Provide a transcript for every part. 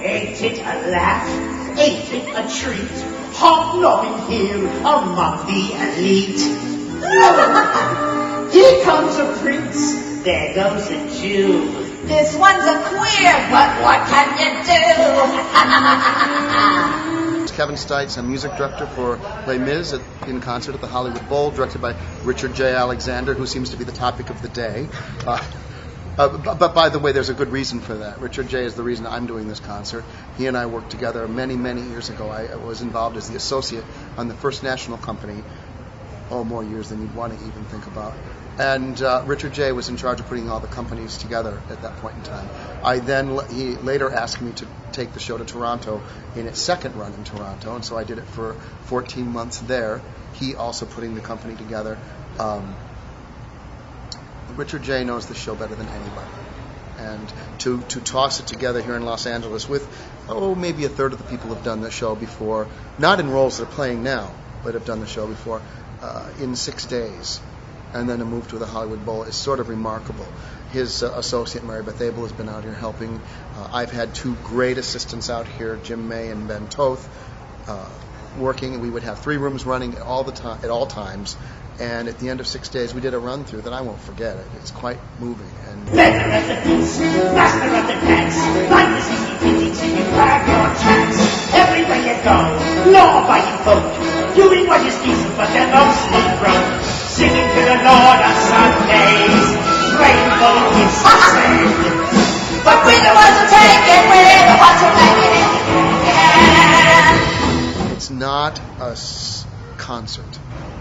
Ain't it a laugh? Ain't it a treat? Hobnobbing here among the elite. Here comes a prince, there goes a Jew. This one's a queer, but what can you do? It's Kevin Stites. I'm music director for Les Mis in concert at the Hollywood Bowl, directed by Richard J. Alexander, who seems to be the topic of the day. But by the way, there's a good reason for that. Richard J. is the reason I'm doing this concert. He and I worked together many, many years ago. I was involved as the associate on the first national company, more years than you'd want to even think about. And Richard J. was in charge of putting all the companies together at that point in time. He later asked me to take the show to Toronto in its second run in Toronto, and so I did it for 14 months there. He also putting the company together. Richard J. knows the show better than anybody. And to toss it together here in Los Angeles with, maybe a third of the people have done the show before, not in roles they're playing now, but have done the show before, in 6 days, and then a move to the Hollywood Bowl is sort of remarkable. His associate, Mary Beth Abel, has been out here helping. I've had two great assistants out here, Jim May and Ben Toth, working. We would have 3 rooms running at all times. And at the end of 6 days, we did a run-through that I won't forget. It's quite moving. And Beggar of the beast, master of the dance, like the CCTV till you grab your chance. Everywhere you go, law-abiding folk, doing what is decent, but they're mostly broke. Singing to the Lord on Sundays, praying for the kids to save. But we're the ones who take it, we're the ones who make it in the end. it's not a concert.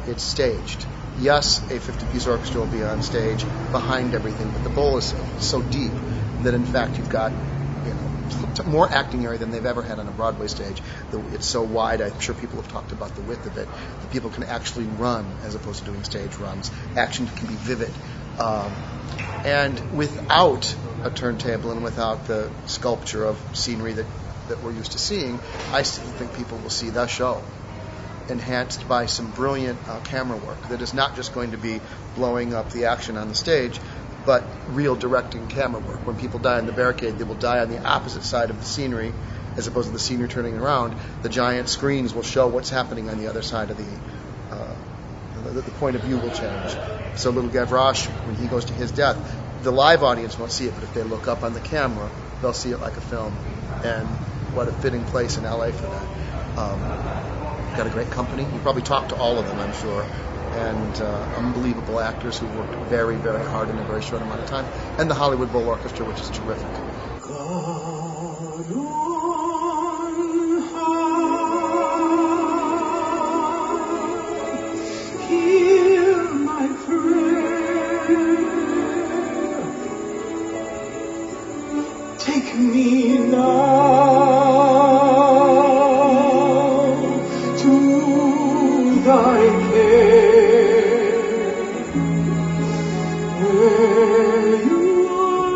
It's staged. Yes, a 50-piece orchestra will be on stage behind everything, but the bowl is so deep that in fact you've got more acting area than they've ever had on a Broadway stage. It's so wide, I'm sure people have talked about the width of it, that people can actually run as opposed to doing stage runs. Action can be vivid. And without a turntable and without the sculpture of scenery that we're used to seeing, I still think people will see the show enhanced by some brilliant camera work that is not just going to be blowing up the action on the stage, but real directing camera work. When people die on the barricade, they will die on the opposite side of the scenery as opposed to the scenery turning around. The giant screens will show what's happening on the other side of the point of view will change. So little Gavroche, when he goes to his death, the live audience won't see it, but if they look up on the camera, they'll see it like a film. And what a fitting place in LA for that. Got a great company. You probably talked to all of them, I'm sure. And unbelievable actors who worked very, very hard in a very short amount of time. And the Hollywood Bowl Orchestra, which is terrific. God on high, hear my prayer. Take me now to thy care, where you are,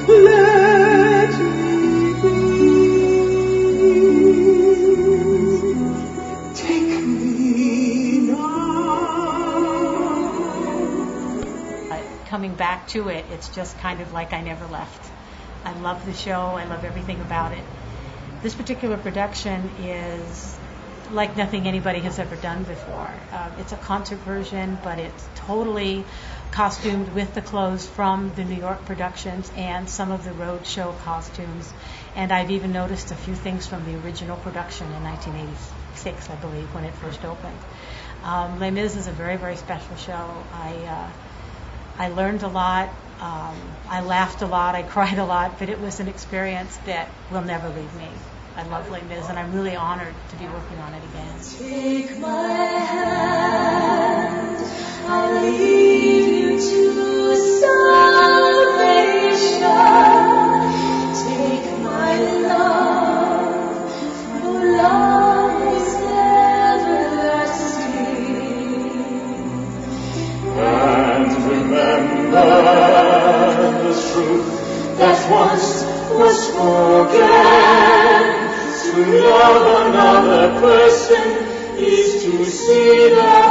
let me be. Take me now. Coming back to it, it's just kind of like I never left. I love the show. I love everything about it. This particular production is like nothing anybody has ever done before. It's a concert version, but it's totally costumed with the clothes from the New York productions and some of the road show costumes. And I've even noticed a few things from the original production in 1986, I believe, when it first opened. Les Mis is a very, very special show. I learned a lot. I laughed a lot. I cried a lot, but it was an experience that will never leave me. I love Les Mis, and I'm really honored to be working on it again. Take my hand, I'll lead you to salvation. Take my love, for love is everlasting. And remember the truth that once was spoken. To love another person is to see them